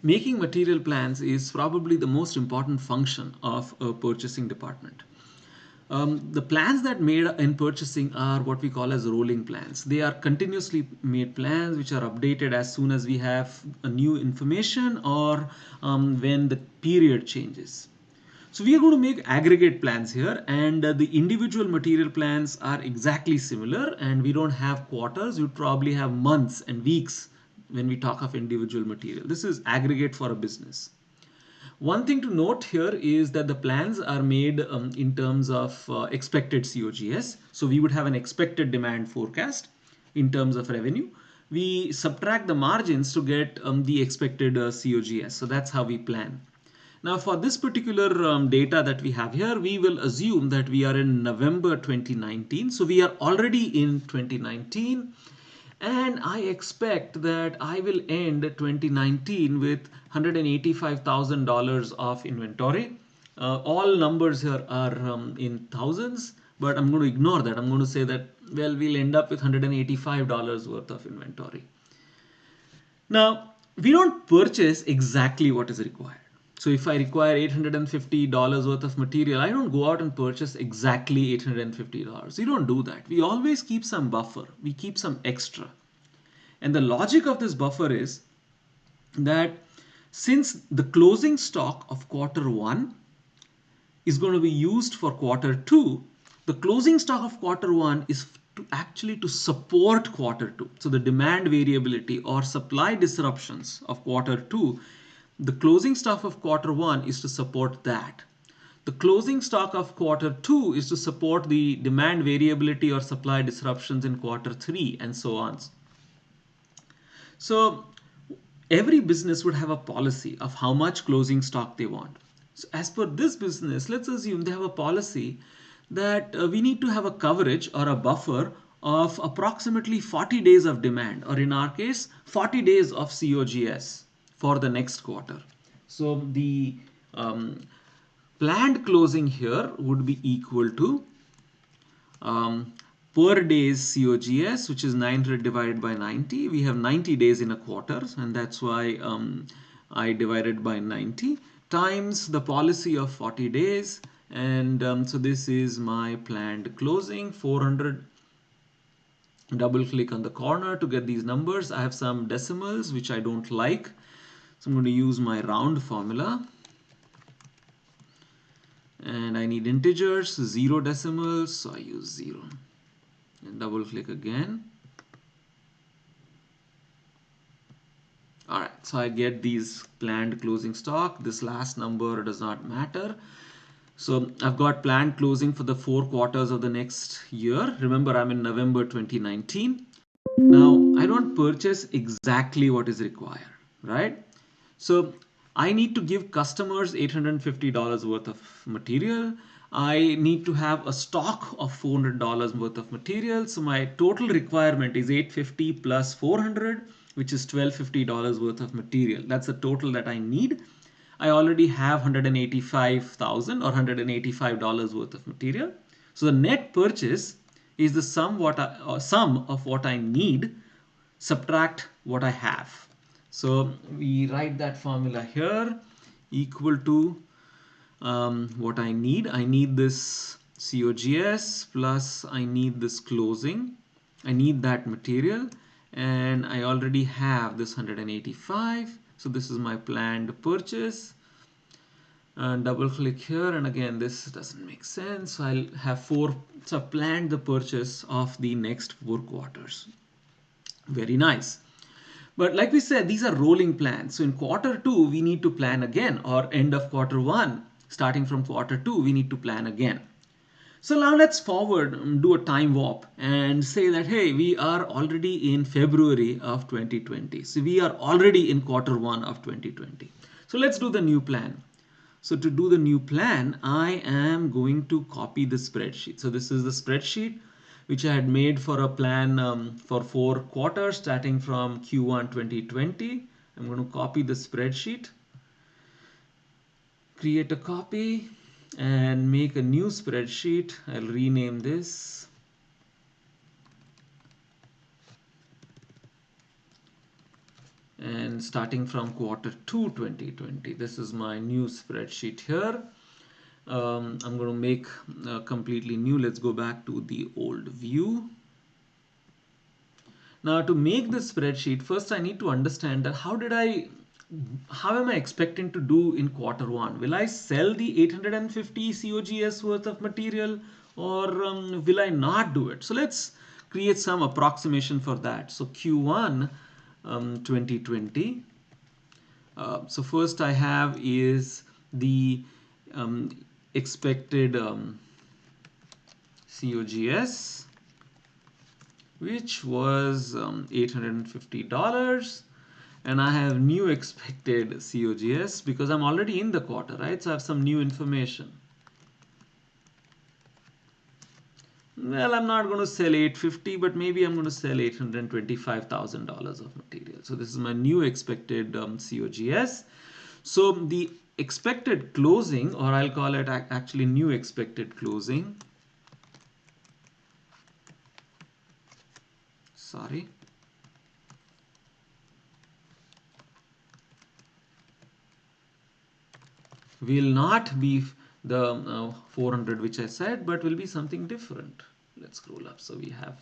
making material plans is probably the most important function of a purchasing department. The plans that made in purchasing are what we call as rolling plans. They are continuously made plans which are updated as soon as we have a new information or when the period changes. So we are going to make aggregate plans here, and the individual material plans are exactly similar, and we don't have quarters. You probably have months and weeks when we talk of individual material. This is aggregate for a business. One thing to note here is that the plans are made in terms of expected COGS. So we would have an expected demand forecast in terms of revenue. We subtract the margins to get the expected COGS. So that's how we plan. Now for this particular data that we have here, we will assume that we are in November 2019. So we are already in 2019. And I expect that I will end 2019 with $185,000 of inventory. All numbers here are in thousands, but I'm going to ignore that. I'm going to say that, well, we'll end up with $185 worth of inventory. Now, we don't purchase exactly what is required. So if I require $850 worth of material, I don't go out and purchase exactly $850. We don't do that. We always keep some buffer. We keep some extra. And the logic of this buffer is that since the closing stock of quarter one is going to be used for quarter two, the closing stock of quarter one is to support quarter two. So the demand variability or supply disruptions of quarter two, the closing stock of quarter one is to support that. The closing stock of quarter two is to support the demand variability or supply disruptions in quarter three, and so on. So every business would have a policy of how much closing stock they want. So as per this business, let's assume they have a policy that we need to have a coverage or a buffer of approximately 40 days of demand, or in our case, 40 days of COGS for the next quarter. So the planned closing here would be equal to per day's COGS, which is 900 divided by 90. We have 90 days in a quarter, and that's why I divided by 90 times the policy of 40 days. And so this is my planned closing. 400. Double click on the corner to get these numbers. I have some decimals which I don't like, so I'm going to use my round formula. And I need integers, 0 decimals, so I use 0. And double click again. All right, so I get these planned closing stock. This last number does not matter. So I've got planned closing for the 4 quarters of the next year. Remember, I'm in November 2019. Now, I don't purchase exactly what is required, right? So I need to give customers $850 worth of material. I need to have a stock of $400 worth of material. So my total requirement is $850 plus 400, which is $1,250 worth of material. That's the total that I need. I already have $185,000 or $185 worth of material. So the net purchase is the sum of what I need subtract what I have. So we write that formula here, equal to what I need. I need this COGS plus I need this closing. I need that material, and I already have this 185. So this is my planned purchase. And double click here, and again this doesn't make sense. So I'll have 4. So I've planned the purchase of the next 4 quarters. Very nice. But like we said, these are rolling plans. So in quarter 2 we need to plan again, or end of quarter 1, starting from quarter 2 we need to plan again. So now let's forward, do a time warp and say that, hey, we are already in February of 2020. So we are already in quarter 1 of 2020. So let's do the new plan. So to do the new plan, I am going to copy the spreadsheet. So this is the spreadsheet which I had made for a plan for 4 quarters starting from Q1 2020. I'm going to copy the spreadsheet, create a copy, and make a new spreadsheet. I'll rename this. And starting from quarter 2 2020, this is my new spreadsheet here. I'm going to make completely new. Let's go back to the old view. Now to make this spreadsheet, first I need to understand that how am I expecting to do in quarter 1? Will I sell the 850 COGS worth of material, or will I not do it? So let's create some approximation for that. So Q1 2020. So first I have is the um, expected COGS, which was $850. And I have new expected COGS because I'm already in the quarter, right? So I have some new information. Well, I'm not going to sell 850, but maybe I'm going to sell $825,000 of material. So this is my new expected COGS. So the expected closing, or I'll call it actually new expected closing. Sorry. Will not be the 400 which I said, but will be something different. Let's scroll up. So we have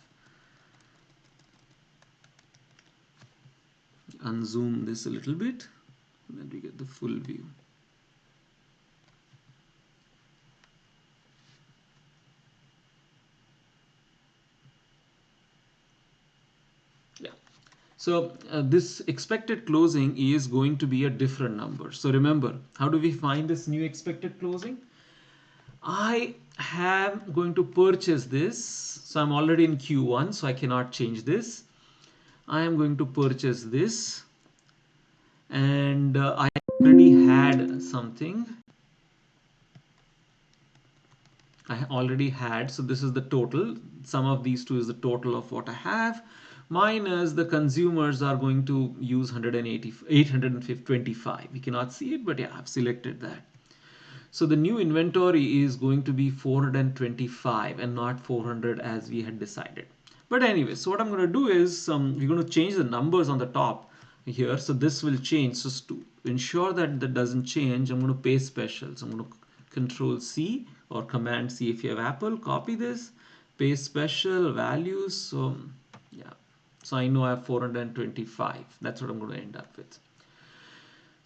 unzoom this a little bit, and then we get the full view. Yeah. So this expected closing is going to be a different number. So remember, how do we find this new expected closing? I am going to purchase this. So I'm already in Q1, so I cannot change this. I am going to purchase this, and I already had something. I already had, so this is the total. Sum of these two is the total of what I have, minus the consumers are going to use 825. We cannot see it, but yeah, I've selected that. So the new inventory is going to be 425 and not 400 as we had decided. But anyway, so what I'm going to do is we're going to change the numbers on the top here. So this will change. So to ensure that that doesn't change, I'm going to paste special. So I'm going to Control C or Command C if you have Apple. Copy this, paste special values. So yeah, so I know I have 425. That's what I'm going to end up with.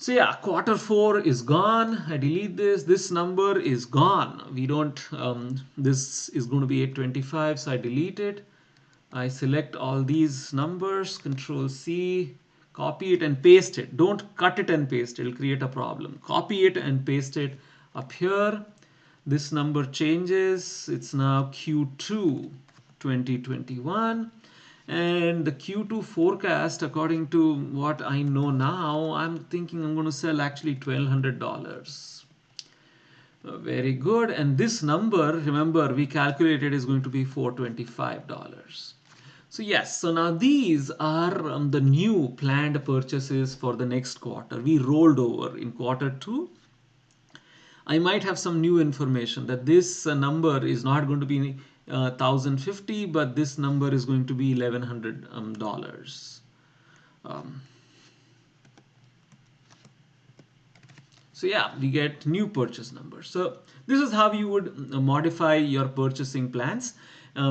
So yeah, quarter 4 is gone. I delete this. This number is gone. We don't, this is going to be 825. So I delete it. I select all these numbers, Control C, copy it and paste it. Don't cut it and paste. It'll create a problem. Copy it and paste it up here. This number changes. It's now Q2 2021. And the Q2 forecast, according to what I know now, I'm thinking I'm going to sell actually $1,200. Very good. And this number, remember, we calculated is going to be $425. So yes, so now these are the new planned purchases for the next quarter. We rolled over in quarter 2. I might have some new information that this number is not going to be 1,050, but this number is going to be $1,100. Um, so yeah, we get new purchase numbers. So this is how you would modify your purchasing plans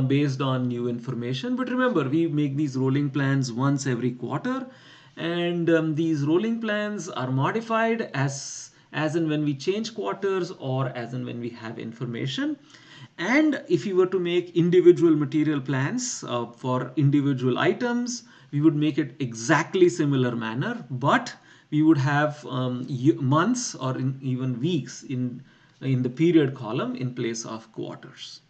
based on new information. But remember, we make these rolling plans once every quarter, and these rolling plans are modified as and when we change quarters or as and when we have information. And if you were to make individual material plans for individual items, we would make it exactly similar manner, but we would have months or even weeks in the period column in place of quarters.